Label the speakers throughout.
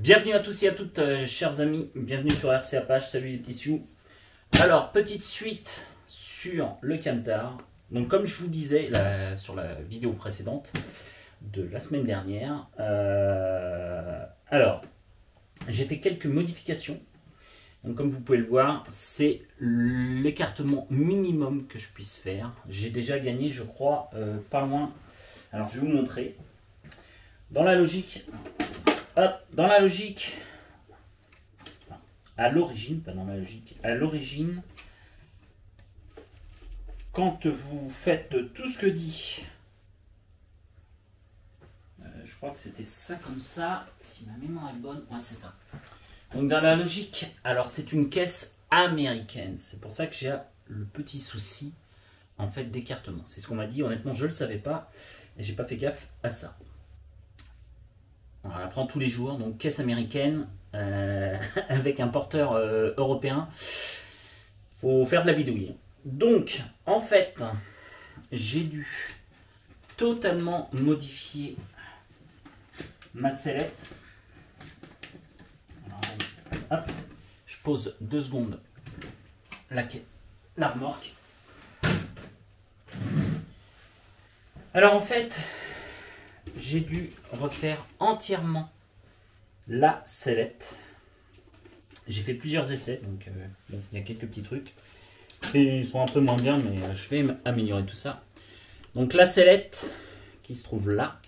Speaker 1: Bienvenue à tous et à toutes, chers amis, bienvenue sur RC Apache, salut les petits sioux. Alors, petite suite sur le camtar. Donc, comme je vous disais sur la vidéo précédente de la semaine dernière, alors, j'ai fait quelques modifications. Donc, comme vous pouvez le voir, c'est l'écartement minimum que je puisse faire. J'ai déjà gagné, je crois, pas loin. Alors, je vais vous montrer. Dans la logique... Hop, dans la logique, à l'origine, pas dans la logique, à l'origine, quand vous faites tout ce que dit, je crois que c'était ça comme ça, si ma mémoire est bonne, ouais c'est ça. Donc dans la logique, alors c'est une caisse américaine, c'est pour ça que j'ai le petit souci en fait d'écartement. C'est ce qu'on m'a dit, honnêtement je ne le savais pas et j'ai pas fait gaffe à ça. On la prend tous les jours, donc caisse américaine avec un porteur européen. Faut faire de la bidouille. Donc, en fait, j'ai dû totalement modifier ma sellette. Alors, hop, je pose 2 secondes la remorque. Alors, en fait, j'ai dû refaire entièrement la sellette. J'ai fait plusieurs essais, donc il y a quelques petits trucs. Et ils sont un peu moins bien, mais je vais améliorer tout ça. Donc la sellette qui se trouve là,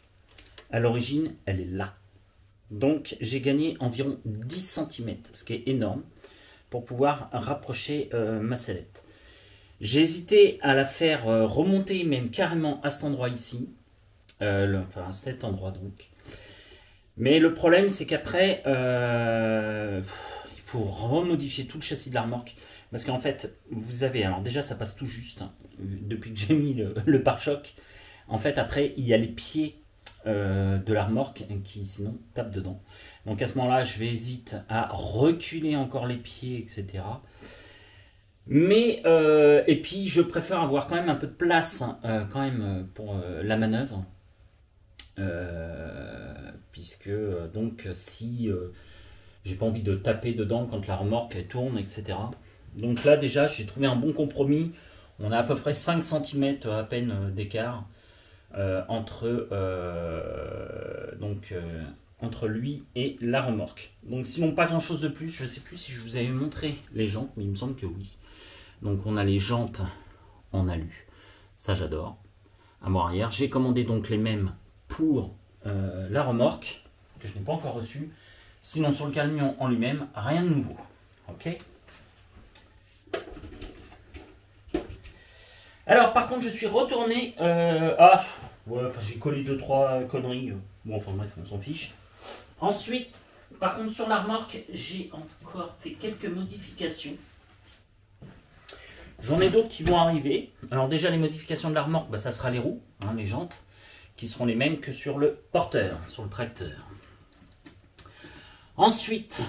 Speaker 1: à l'origine, elle est là. Donc j'ai gagné environ 10 cm, ce qui est énorme, pour pouvoir rapprocher ma sellette. J'ai hésité à la faire remonter même carrément à cet endroit ici. Enfin, à cet endroit donc. Mais le problème, c'est qu'après, il faut remodifier tout le châssis de la remorque. Parce qu'en fait, vous avez... Alors déjà, ça passe tout juste. Hein, depuis que j'ai mis le pare-choc. En fait, après, il y a les pieds de la remorque qui, sinon, tapent dedans. Donc à ce moment-là, je vais hésiter à reculer encore les pieds, etc. Mais, et puis, je préfère avoir quand même un peu de place quand même pour la manœuvre. Puisque donc si j'ai pas envie de taper dedans quand la remorque elle tourne, etc. Donc là déjà j'ai trouvé un bon compromis. On a à peu près 5 cm à peine d'écart entre lui et la remorque. Donc sinon pas grand chose de plus. Je sais plus si je vous avais montré les jantes, mais il me semble que oui. Donc on a les jantes en alu, ça j'adore. À moi arrière, j'ai commandé donc les mêmes pour la remorque, que je n'ai pas encore reçue. Sinon, sur le camion en lui-même, rien de nouveau. Ok. Alors, par contre, je suis retourné... ouais, enfin, j'ai collé 2-3 conneries. Bon, enfin bref, on s'en fiche. Ensuite, par contre, sur la remorque, j'ai encore fait quelques modifications. J'en ai d'autres qui vont arriver. Alors déjà, les modifications de la remorque, bah, ça sera les roues, hein, les jantes, qui seront les mêmes que sur le porteur, sur le tracteur. Ensuite,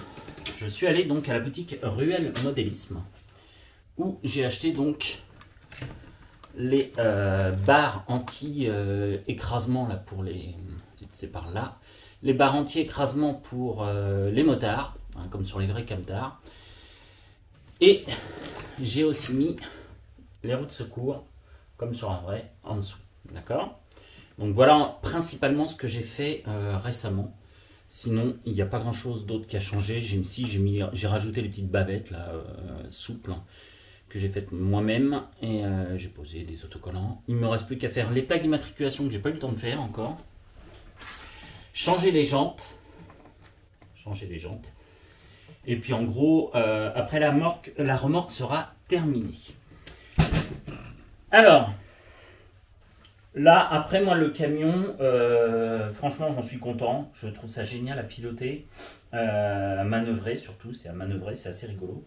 Speaker 1: je suis allé donc à la boutique Ruelle Modélisme, où j'ai acheté donc les barres anti-écrasement là pour les... C'est par là. Les barres anti-écrasement pour les motards, hein, comme sur les vrais camtars. Et j'ai aussi mis les roues de secours, comme sur un vrai, en dessous. D'accord ? Donc voilà principalement ce que j'ai fait récemment. Sinon, il n'y a pas grand chose d'autre qui a changé. J'ai rajouté les petites bavettes là, souples que j'ai faites moi-même. Et j'ai posé des autocollants. Il ne me reste plus qu'à faire les plaques d'immatriculation que j'ai pas eu le temps de faire encore. Changer les jantes. Et puis en gros, après la remorque sera terminée. Alors... Là, après moi, le camion, franchement, j'en suis content. Je trouve ça génial à piloter, à manœuvrer surtout. C'est à manœuvrer, c'est assez rigolo.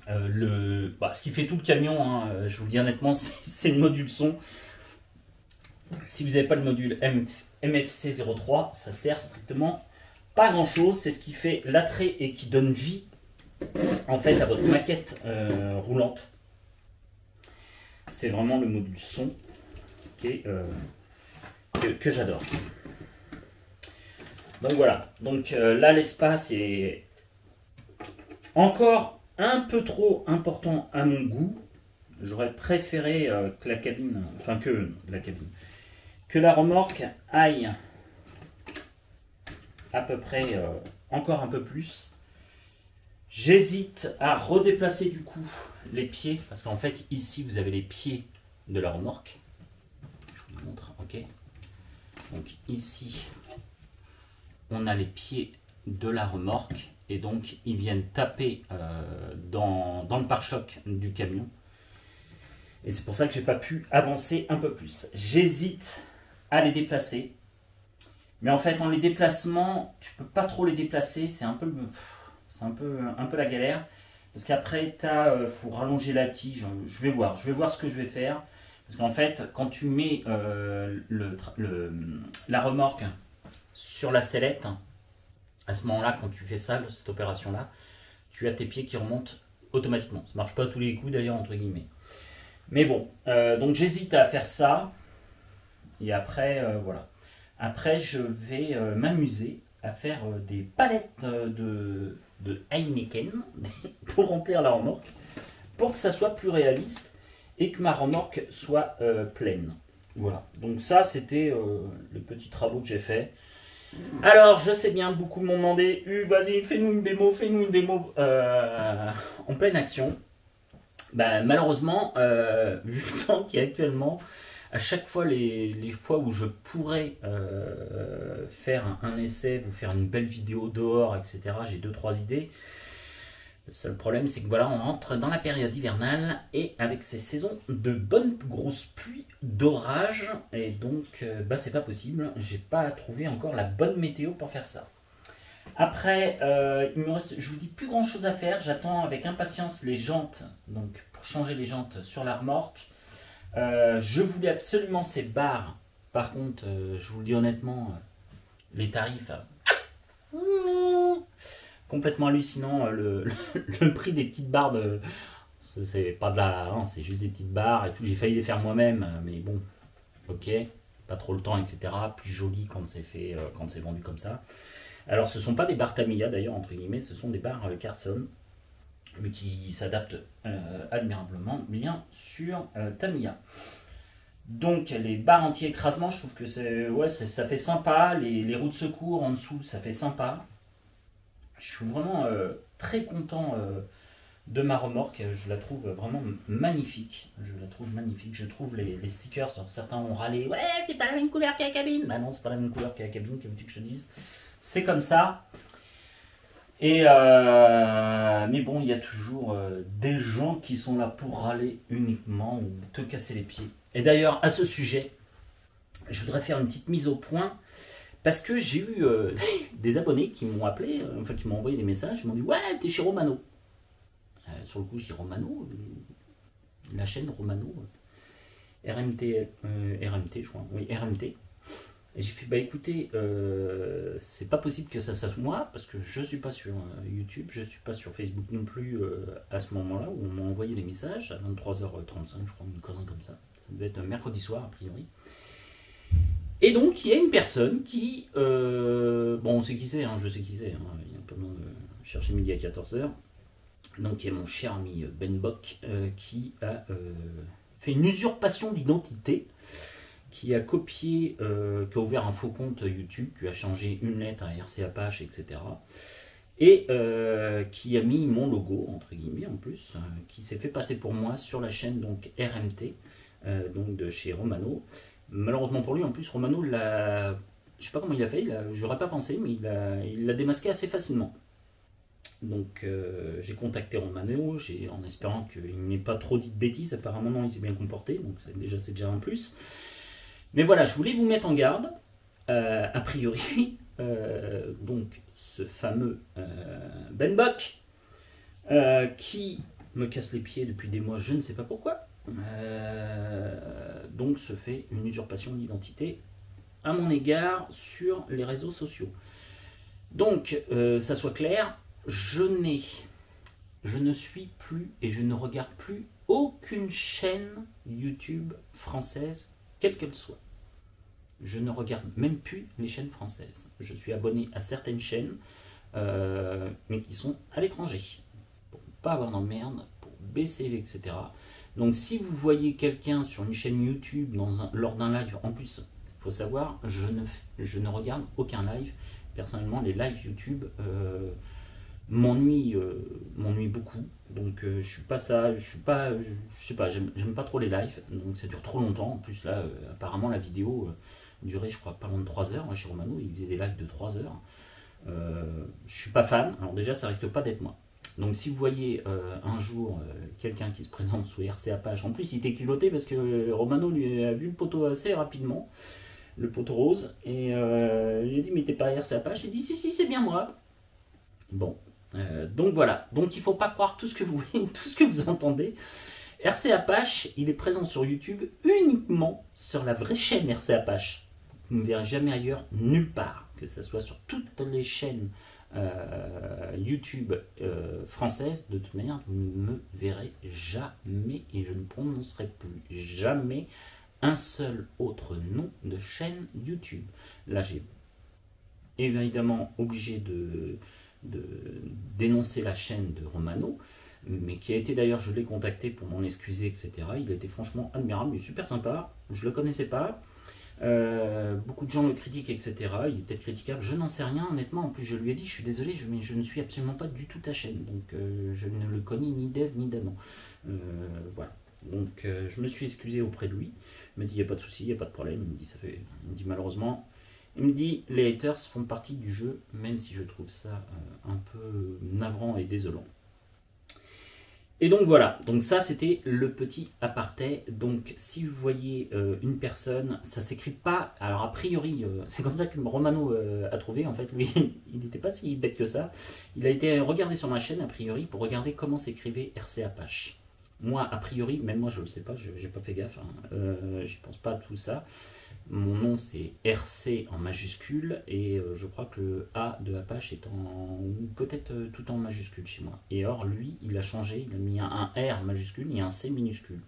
Speaker 1: Ce qui fait tout le camion, hein, je vous le dis honnêtement, c'est le module son. Si vous n'avez pas le module MFC03, ça sert strictement pas grand-chose. C'est ce qui fait l'attrait et qui donne vie, en fait, à votre maquette roulante. C'est vraiment le module son. Que j'adore. Donc voilà, donc là l'espace est encore un peu trop important à mon goût. J'aurais préféré que la cabine, enfin que la cabine, que la remorque aille à peu près encore un peu plus. J'hésite à redéplacer du coup les pieds, parce qu'en fait ici vous avez les pieds de la remorque. Je vous montre, ok. Donc ici on a les pieds de la remorque et donc ils viennent taper dans le pare-choc du camion. Et c'est pour ça que j'ai pas pu avancer un peu plus. J'hésite à les déplacer. Mais en fait, en les déplacements, tu peux pas trop les déplacer. C'est un peu la galère. Parce qu'après, faut rallonger la tige. Je vais voir ce que je vais faire. Parce qu'en fait, quand tu mets la remorque sur la sellette, à ce moment-là, quand tu fais ça, cette opération-là, tu as tes pieds qui remontent automatiquement. Ça marche pas à tous les coups d'ailleurs, entre guillemets. Mais bon, donc j'hésite à faire ça. Et après, voilà. Après, je vais m'amuser à faire des palettes de Heineken pour remplir la remorque, pour que ça soit plus réaliste et que ma remorque soit pleine. Voilà. Donc ça, c'était le petit travaux que j'ai fait. Alors, je sais bien, beaucoup m'ont demandé, vas-y, fais-nous une démo en pleine action. Bah, malheureusement, vu le temps qu'il y a actuellement, à chaque fois les fois où je pourrais faire un essai, vous faire une belle vidéo dehors, etc., j'ai 2-3 idées. Le seul problème, c'est que voilà, on entre dans la période hivernale et avec ces saisons de bonnes grosses pluies, d'orage, et donc bah, c'est pas possible. J'ai pas trouvé encore la bonne météo pour faire ça. Après, il me reste, je vous dis, plus grand chose à faire. J'attends avec impatience les jantes, donc pour changer les jantes sur la remorque. Je voulais absolument ces barres. Par contre, je vous le dis honnêtement, les tarifs complètement hallucinant. Le prix des petites barres de, c'est pas de la, non, c'est juste des petites barres et tout. J'ai failli les faire moi-même, mais bon, ok, pas trop le temps, etc. Plus joli quand c'est fait, quand c'est vendu comme ça. Alors, ce ne sont pas des barres Tamiya d'ailleurs, entre guillemets, ce sont des barres Carson, mais qui s'adaptent admirablement bien sur Tamiya. Donc, les barres anti-écrasement, je trouve que ça fait sympa. Les roues de secours en dessous, ça fait sympa. Je suis vraiment très content de ma remorque. Je la trouve vraiment magnifique. Je trouve les stickers, certains ont râlé. Ouais, c'est pas la même couleur que la cabine. Bah non, c'est pas la même couleur que la cabine, que veux-tu que je te dise. C'est comme ça. Et mais bon, il y a toujours des gens qui sont là pour râler uniquement ou te casser les pieds. Et d'ailleurs, à ce sujet, je voudrais faire une petite mise au point parce que j'ai eu des abonnés qui m'ont appelé, enfin qui m'ont envoyé des messages, ils m'ont dit ouais, t'es chez Romano. Sur le coup, je dis Romano, la chaîne Romano, RMT, je crois, oui, RMT. Et j'ai fait, bah écoutez, c'est pas possible que ça soit moi, parce que je suis pas sur YouTube, je suis pas sur Facebook non plus à ce moment-là, où on m'a envoyé les messages, à 23h35, je crois, une connerie comme ça. Ça devait être un mercredi soir, a priori. Et donc, il y a une personne qui, bon, on sait qui c'est, hein, je sais qui c'est, hein, il y a un peu de chercher midi à 14h. Donc, il y a mon cher ami Ben Bock qui a fait une usurpation d'identité, qui a copié, qui a ouvert un faux compte YouTube, qui a changé une lettre à RC Apache, etc. Et qui a mis mon logo, entre guillemets, en plus, qui s'est fait passer pour moi sur la chaîne donc RMT, donc de chez Romano. Malheureusement pour lui, en plus, Romano, je sais pas comment il a fait, j'aurais pas pensé, mais il l'a démasqué assez facilement. Donc j'ai contacté Romano, en espérant qu'il n'ait pas trop dit de bêtises, apparemment non, il s'est bien comporté, donc c'est déjà un plus. Mais voilà, je voulais vous mettre en garde, a priori, donc ce fameux Ben Bock, qui me casse les pieds depuis des mois, je ne sais pas pourquoi, donc se fait une usurpation d'identité à mon égard sur les réseaux sociaux. Donc, ça soit clair, je ne suis plus et je ne regarde plus aucune chaîne YouTube française, quelle qu'elle soit. je ne regarde même plus les chaînes françaises. Je suis abonné à certaines chaînes, mais qui sont à l'étranger. Pour ne pas avoir d'emmerde, pour baisser, etc. Donc si vous voyez quelqu'un sur une chaîne YouTube lors d'un live, en plus, il faut savoir, je ne regarde aucun live. Personnellement, les lives YouTube m'ennuient beaucoup. Donc je suis pas ça, je sais pas, j'aime pas trop les lives. Donc ça dure trop longtemps. En plus là, apparemment la vidéo durait, je crois, pas loin de 3 heures. Moi, chez Romano, il faisait des lives de 3 heures. Je suis pas fan. Alors déjà, ça risque pas d'être moi. Donc si vous voyez un jour quelqu'un qui se présente sous RCA Page, en plus il était culotté parce que Romano lui a vu le poteau assez rapidement, le poteau rose, et il a dit mais t'es pas RCA Page, il dit si c'est bien moi. Bon, donc voilà, donc il faut pas croire tout ce que vous voyez, tout ce que vous entendez. RCA Page, il est présent sur YouTube uniquement sur la vraie chaîne RCA Page. Vous ne me verrez jamais ailleurs, nulle part, que ce soit sur toutes les chaînes YouTube française. De toute manière, vous ne me verrez jamais et je ne prononcerai plus jamais un seul autre nom de chaîne YouTube. Là, j'ai évidemment obligé de dénoncer la chaîne de Romano, mais qui a été d'ailleurs, je l'ai contacté pour m'en excuser, etc. Il a été franchement admirable, il est super sympa, je ne le connaissais pas. Beaucoup de gens le critiquent, etc. Il est peut-être critiquable, je n'en sais rien honnêtement. En plus, je lui ai dit, je suis désolé, mais je ne suis absolument pas du tout ta chaîne, donc je ne le connais ni d'Ève ni d'Adam. Voilà. Donc je me suis excusé auprès de lui. Il m'a dit, il n'y a pas de souci, il n'y a pas de problème. Il me dit malheureusement, il me dit, les haters font partie du jeu, même si je trouve ça un peu navrant et désolant. Et donc voilà, donc ça c'était le petit aparté. Donc si vous voyez une personne, ça s'écrit pas, alors a priori, c'est comme ça que Romano a trouvé, en fait lui, il n'était pas si bête que ça. Il a été regardé sur ma chaîne a priori pour regarder comment s'écrivait RCA Page. Moi a priori, même moi je le sais pas, j'ai pas fait gaffe, hein, j'y pense pas à tout ça. Mon nom c'est RC en majuscule et je crois que le A de Apache est en, ou peut-être tout en majuscule chez moi. Et or lui il a changé, il a mis un R majuscule et un C minuscule.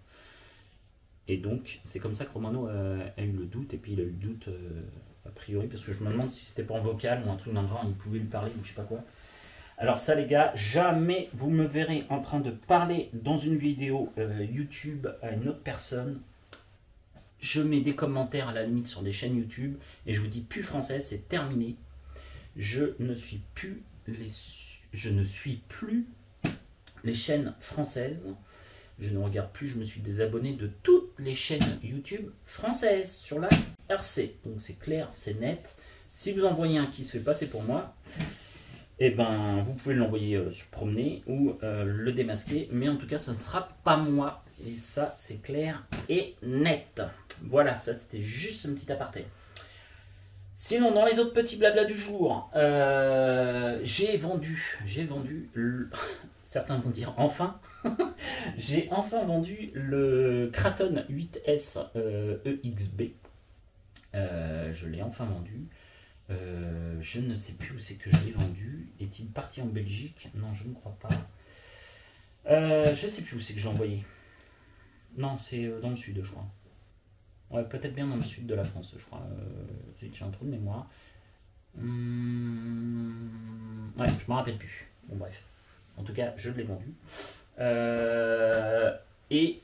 Speaker 1: Et donc c'est comme ça que Romano a eu le doute, et puis il a eu le doute a priori parce que je me demande si c'était pas en vocal ou un truc dans le genre, il pouvait lui parler ou je sais pas quoi. Alors ça les gars, jamais vous me verrez en train de parler dans une vidéo YouTube à une autre personne. Je mets des commentaires à la limite sur des chaînes YouTube et je vous dis plus français, c'est terminé. Je ne suis plus les chaînes françaises. Je ne regarde plus, je me suis désabonné de toutes les chaînes YouTube françaises sur la RC. Donc c'est clair, c'est net. Si vous en voyez un qui se fait passer pour moi, eh ben, vous pouvez l'envoyer se promener ou le démasquer. Mais en tout cas, ça ne sera pas moi. Et ça, c'est clair et net. Voilà, ça c'était juste un petit aparté. Sinon, dans les autres petits blabla du jour, j'ai vendu certains vont dire enfin, j'ai enfin vendu le Kraton 8S EXB. Je l'ai enfin vendu. Je ne sais plus où c'est que je l'ai vendu. Est-il parti en Belgique? Non, je ne crois pas. Je ne sais plus où c'est que je l'ai envoyé. Non, c'est dans le sud, je crois. Ouais, peut-être bien dans le sud de la France, je crois. J'ai un trou de mémoire. Ouais, je me rappelle plus. Bon, bref. En tout cas, je l'ai vendu. Et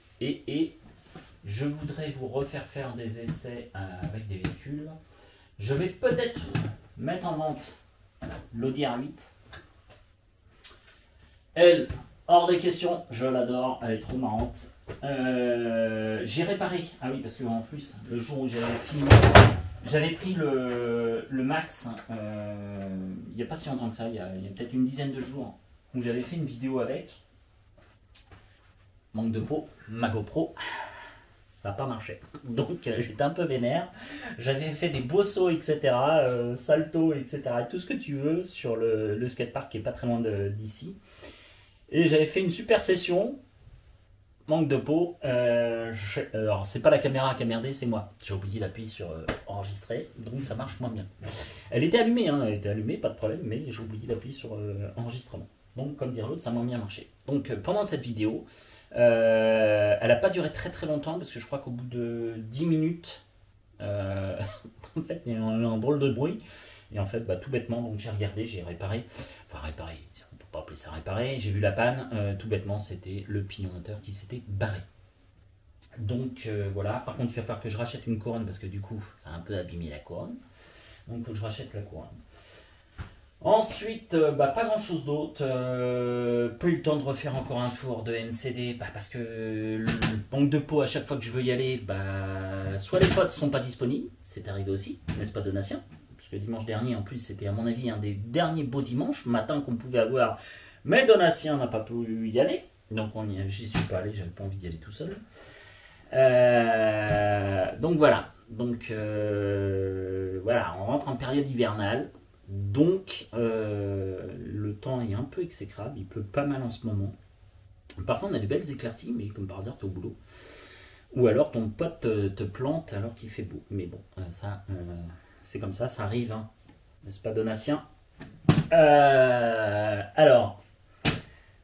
Speaker 1: je voudrais vous refaire faire des essais avec des véhicules. Je vais peut-être mettre en vente l'Audi R8. Elle, hors des questions, je l'adore, elle est trop marrante. J'ai réparé, ah oui, parce qu'en plus, le jour où j'avais fini, j'avais pris le Max, il n'y a pas si longtemps que ça, il y a peut-être une dizaine de jours, où j'avais fait une vidéo avec. Manque de peau, ma GoPro. Ça n'a pas marché. Donc j'étais un peu vénère. J'avais fait des beaux sauts, etc. Salto, etc. Tout ce que tu veux sur le skatepark qui est pas très loin d'ici. Et j'avais fait une super session. Manque de peau. Alors c'est pas la caméra qui a merdé, c'est moi. J'ai oublié d'appuyer sur enregistrer. Donc ça marche moins bien. Elle était allumée, hein, elle était allumée, pas de problème. Mais j'ai oublié d'appuyer sur enregistrement. Donc comme dire l'autre, ça m'a bien marché. Donc pendant cette vidéo, elle n'a pas duré très très longtemps parce que je crois qu'au bout de 10 minutes, En fait, il y a un drôle de bruit. Et en fait, bah, tout bêtement, donc j'ai regardé, j'ai réparé. Enfin, réparé, on ne peut pas appeler ça réparé. J'ai vu la panne. Tout bêtement, c'était le pignon moteur qui s'était barré. Donc voilà. Par contre, il va falloir que je rachète une couronne parce que du coup, ça a un peu abîmé la couronne. Donc il faut que je rachète la couronne. Ensuite, bah, pas grand chose d'autre. Pas eu le temps de refaire encore un tour de MCD bah, parce que le manque de peau à chaque fois que je veux y aller, bah, soit les potes sont pas disponibles, c'est arrivé aussi, n'est-ce pas Donatien? Parce que dimanche dernier, en plus, c'était à mon avis un des derniers beaux dimanches matin qu'on pouvait avoir, mais Donatien n'a pas pu y aller, donc j'y suis pas allé, j'avais pas envie d'y aller tout seul. Donc voilà, voilà, on rentre en période hivernale. Donc, le temps est un peu exécrable, il pleut pas mal en ce moment. Parfois, on a des belles éclaircies, mais comme par hasard, tu es au boulot. Ou alors, ton pote te plante alors qu'il fait beau. Mais bon, ça, c'est comme ça arrive, hein. N'est-ce pas, Donatien? Alors,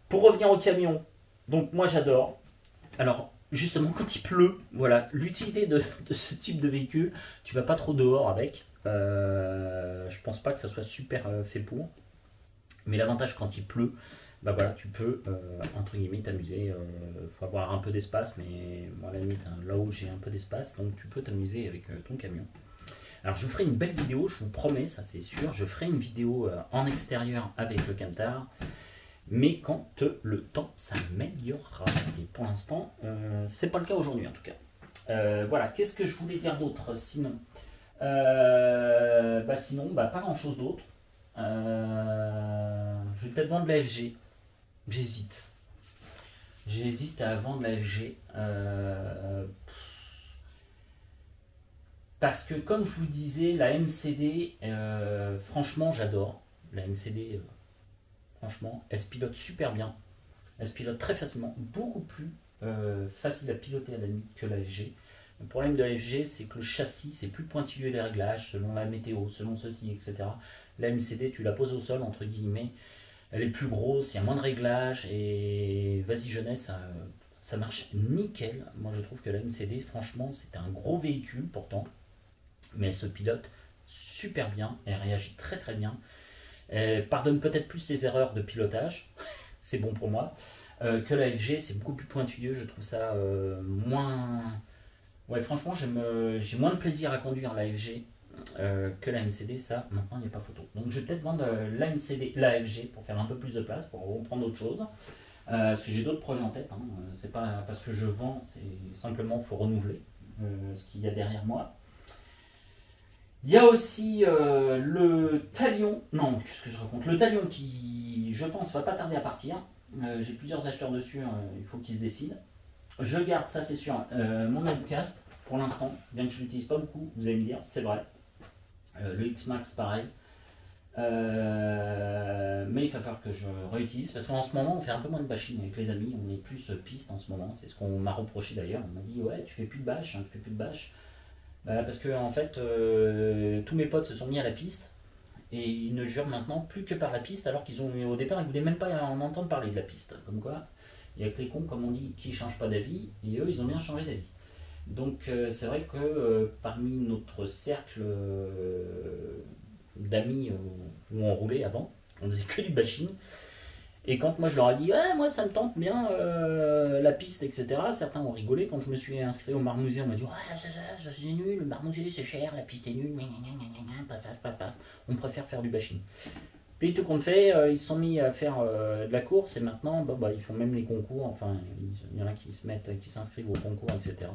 Speaker 1: pour revenir au camion, donc moi j'adore. Alors, justement, quand il pleut, voilà, l'utilité de ce type de véhicule, tu vas pas trop dehors avec. Je pense pas que ça soit super fait pour. Mais l'avantage quand il pleut, bah voilà, tu peux entre guillemets t'amuser. Faut avoir un peu d'espace, mais moi à la limite, hein, là où j'ai un peu d'espace, donc tu peux t'amuser avec ton camion. Alors je vous ferai une belle vidéo, je vous promets, ça c'est sûr. Je ferai une vidéo en extérieur avec le camtar, mais quand le temps s'améliorera. Et pour l'instant, c'est pas le cas aujourd'hui en tout cas. Voilà, qu'est-ce que je voulais dire d'autre sinon? Sinon, pas grand chose d'autre. Je vais peut-être vendre la FG. J'hésite. J'hésite à vendre la FG. Parce que, comme je vous disais, la MCD, franchement, j'adore. La MCD, franchement, elle se pilote super bien. Elle se pilote très facilement. Beaucoup plus facile à piloter à la nuit que la FG. Le problème de la FG, c'est que le châssis, c'est plus pointilleux les réglages, selon la météo, selon ceci, etc. La MCD, tu la poses au sol, entre guillemets, elle est plus grosse, il y a moins de réglages, et vas-y jeunesse, ça marche nickel. Moi je trouve que la MCD, franchement, c'est un gros véhicule pourtant, mais elle se pilote super bien, elle réagit très très bien. Elle pardonne peut-être plus les erreurs de pilotage, c'est bon pour moi, que la FG, c'est beaucoup plus pointilleux, je trouve ça moins... Ouais, franchement, j'ai moins de plaisir à conduire la FG que la MCD, ça, maintenant, il n'y a pas photo. Donc, je vais peut-être vendre la MCD, la FG pour faire un peu plus de place, pour reprendre autre chose. Parce que j'ai d'autres projets en tête. Hein. C'est pas parce que je vends, c'est simplement il faut renouveler ce qu'il y a derrière moi. Il y a aussi le talion. Non, qu'est-ce que je raconte? Le talion qui, je pense, va pas tarder à partir. J'ai plusieurs acheteurs dessus, il faut qu'ils se décident. Je garde ça, c'est sûr, mon Outcast pour l'instant, bien que je l'utilise pas beaucoup, vous allez me dire, c'est vrai. Le X-Max, pareil. Mais il va falloir que je réutilise parce qu'en ce moment, on fait un peu moins de bashing avec les amis. On est plus piste en ce moment. C'est ce qu'on m'a reproché d'ailleurs. On m'a dit, ouais, tu fais plus de bash, hein, tu fais plus de bash. Parce que en fait, tous mes potes se sont mis à la piste et ils ne jurent maintenant plus que par la piste alors qu'ils ont au départ, ils voulaient même pas en entendre parler de la piste. Comme quoi. Il y a que les cons, comme on dit, qui ne changent pas d'avis, et eux, ils ont bien changé d'avis. Donc, c'est vrai que parmi notre cercle d'amis où on roulait avant, on faisait que du bashing. Et quand moi je leur ai dit, ah, moi ça me tente bien la piste, etc., certains ont rigolé. Quand je me suis inscrit au Marmousier, on m'a dit, ouais, ça c'est nul, le Marmousier c'est cher, la piste est nulle, on préfère faire du bashing. Puis tout compte fait, ils se sont mis à faire de la course et maintenant ils font même les concours, enfin il y en a qui s'inscrivent au concours, etc.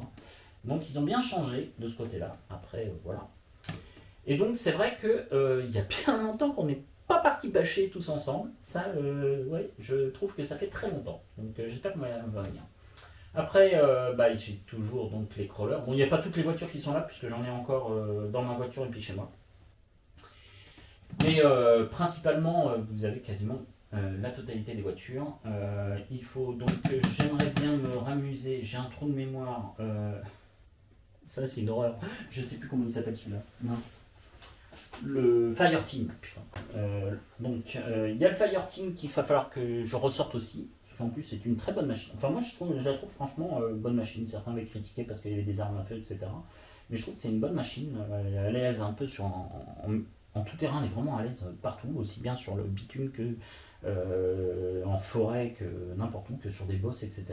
Speaker 1: Donc ils ont bien changé de ce côté-là, après voilà. Et donc c'est vrai qu'il y a bien longtemps qu'on n'est pas parti bâcher tous ensemble, ça ouais, je trouve que ça fait très longtemps, donc j'espère qu'on va venir. Après j'ai toujours donc les crawlers, bon il n'y a pas toutes les voitures qui sont là puisque j'en ai encore dans ma voiture et puis chez moi. Mais principalement, vous avez quasiment la totalité des voitures. Il faut donc, j'aimerais bien me ramuser. J'ai un trou de mémoire. Ça, c'est une horreur. Je sais plus comment il s'appelle celui-là. Mince. Le Fireteam. Donc, il y a le Fireteam qu'il va falloir que je ressorte aussi. Parce qu'en plus, c'est une très bonne machine. Enfin, moi, je la trouve franchement bonne machine. Certains avaient critiqué parce qu'il y avait des armes à feu, etc. Mais je trouve que c'est une bonne machine. Elle est à l'aise un peu en tout terrain, elle est vraiment à l'aise partout, aussi bien sur le bitume que en forêt, que n'importe où, que sur des bosses, etc.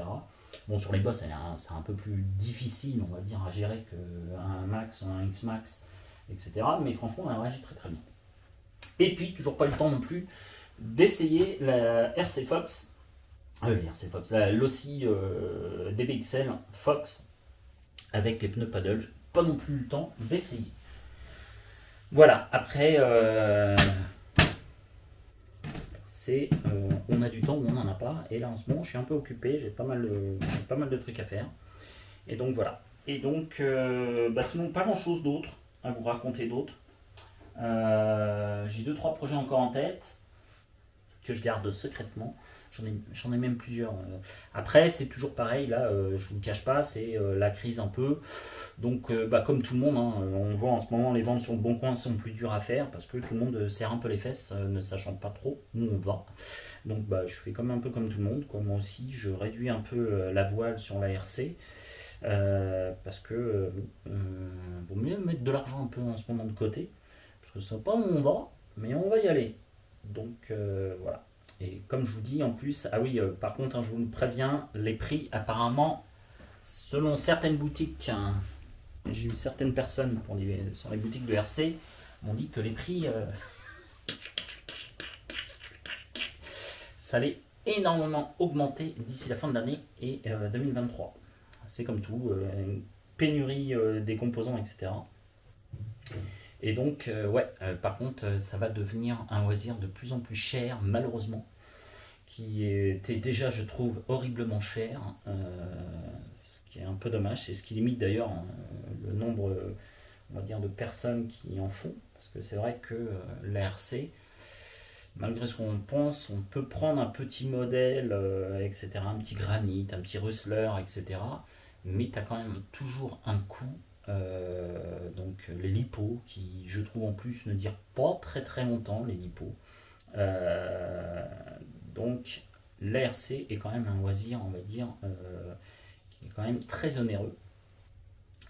Speaker 1: Bon, sur les bosses, c'est un peu plus difficile, on va dire, à gérer qu'un Max, un X-Max, etc. Mais franchement, elle réagit très très bien. Et puis, toujours pas le temps non plus d'essayer la RC Fox, l'Ossi DBXL Fox avec les pneus paddle. Pas non plus le temps d'essayer. Voilà, après, on a du temps ou on n'en a pas. Et là, en ce moment, je suis un peu occupé, j'ai pas mal de trucs à faire. Et donc, voilà. Et donc, sinon, pas grand-chose d'autre à vous raconter d'autre. J'ai 2-3 projets encore en tête que je garde secrètement. J'en ai même plusieurs. Après, c'est toujours pareil, là, je vous le cache pas, c'est la crise un peu. Donc, comme tout le monde, hein, on voit en ce moment les ventes sur le bon coin sont plus dures à faire parce que tout le monde serre un peu les fesses, ne sachant pas trop où on va. Donc, je fais un peu comme tout le monde, quoi. Moi aussi, je réduis un peu la voile sur la RC parce que vaut mieux mettre de l'argent un peu en ce moment de côté parce que c'est pas où on va, mais on va y aller. Donc, voilà. Et comme je vous dis, en plus, ah oui, par contre, hein, je vous préviens, les prix, apparemment, selon certaines boutiques, hein, j'ai eu certaines personnes sur les boutiques de RC, m'ont dit que les prix, ça allait énormément augmenter d'ici la fin de l'année et 2023. C'est comme tout, une pénurie des composants, etc. Et donc, par contre, ça va devenir un loisir de plus en plus cher, malheureusement, qui était déjà, je trouve, horriblement cher, ce qui est un peu dommage. C'est ce qui limite d'ailleurs le nombre, on va dire, de personnes qui en font, parce que c'est vrai que l'ARC, malgré ce qu'on pense, on peut prendre un petit modèle, etc., un petit granit, un petit Rustler, etc., mais tu as quand même toujours un coût. Donc les lipos qui je trouve en plus ne durent pas très très longtemps, les lipos. Donc l'ARC est quand même un loisir, on va dire, qui est quand même très onéreux,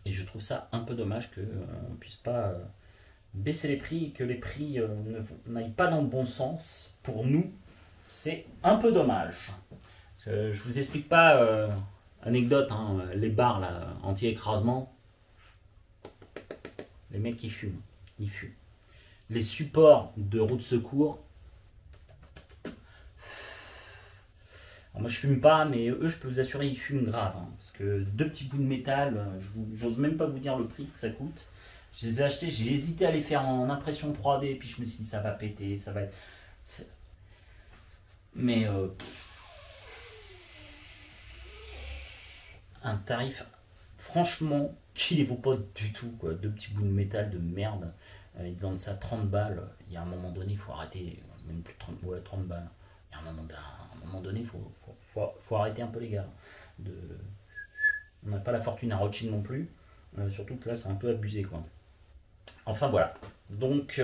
Speaker 1: et je trouve ça un peu dommage qu'on ne puisse pas baisser les prix et que les prix n'aillent pas dans le bon sens. Pour nous, c'est un peu dommage. Parce que je vous explique pas, anecdote, hein, les barres là, anti-écrasement, les mecs qui fument, ils fument. Les supports de roue de secours, alors moi je fume pas, mais eux je peux vous assurer ils fument grave, hein, parce que 2 petits bouts de métal, j'ose même pas vous dire le prix que ça coûte. Je les ai achetés, j'ai hésité à les faire en impression 3D, puis je me suis dit ça va péter, ça va être... Mais un tarif franchement qui les vaut pas du tout, quoi. 2 petits bouts de métal de merde, ils vendent ça 30 balles. Il y a un moment donné il faut arrêter, même plus de 30, ouais, 30 balles. Il y a un moment donné il faut arrêter un peu, les gars. On n'a pas la fortune à Rothschild non plus, surtout que là c'est un peu abusé, quoi. Enfin voilà, donc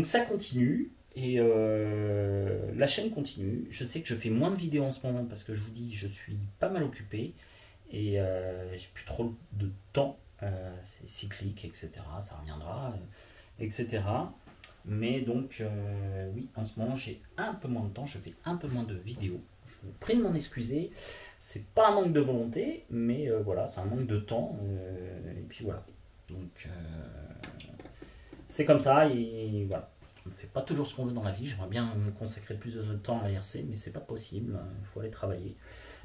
Speaker 1: ça continue. Et la chaîne continue. Je sais que je fais moins de vidéos en ce moment parce que je vous dis, je suis pas mal occupé et j'ai plus trop de temps. C'est cyclique, etc. Ça reviendra, etc. Mais donc, oui, en ce moment, j'ai un peu moins de temps. Je fais un peu moins de vidéos. Je vous prie de m'en excuser. C'est pas un manque de volonté, mais voilà, c'est un manque de temps. Et puis voilà. Donc, c'est comme ça et voilà. On ne fait pas toujours ce qu'on veut dans la vie. J'aimerais bien me consacrer plus de temps à la RC, mais c'est pas possible. Il faut aller travailler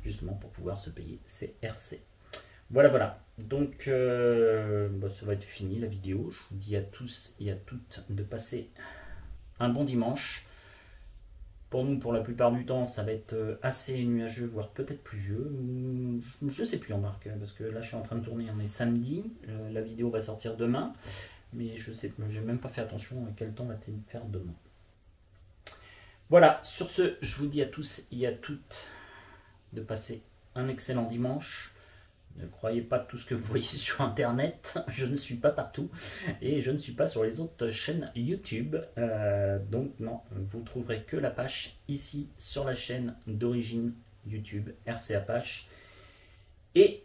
Speaker 1: justement pour pouvoir se payer ces RC. Voilà. Donc, ça va être fini la vidéo. Je vous dis à tous et à toutes de passer un bon dimanche. Pour nous, pour la plupart du temps, ça va être assez nuageux, voire peut-être pluvieux. Je sais plus, Marc, parce que là, je suis en train de tourner. On est samedi. La vidéo va sortir demain. Mais je sais, j'ai même pas fait attention à quel temps va-t-il faire demain. Voilà, sur ce, je vous dis à tous et à toutes de passer un excellent dimanche. Ne croyez pas tout ce que vous voyez sur internet, je ne suis pas partout et je ne suis pas sur les autres chaînes YouTube. Donc non, vous trouverez que l'Apache ici sur la chaîne d'origine YouTube RC Apache. Et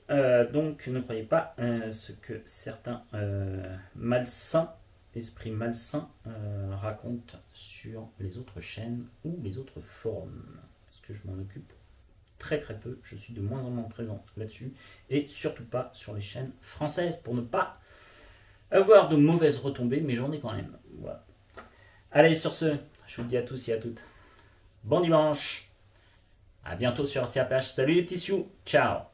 Speaker 1: donc, ne croyez pas ce que certains malsains, esprits malsains, racontent sur les autres chaînes ou les autres forums. Parce que je m'en occupe très très peu. Je suis de moins en moins présent là-dessus. Et surtout pas sur les chaînes françaises pour ne pas avoir de mauvaises retombées, mais j'en ai quand même. Voilà. Allez, sur ce, je vous dis à tous et à toutes. Bon dimanche. À bientôt sur CAPH. Salut les petits sioux. Ciao.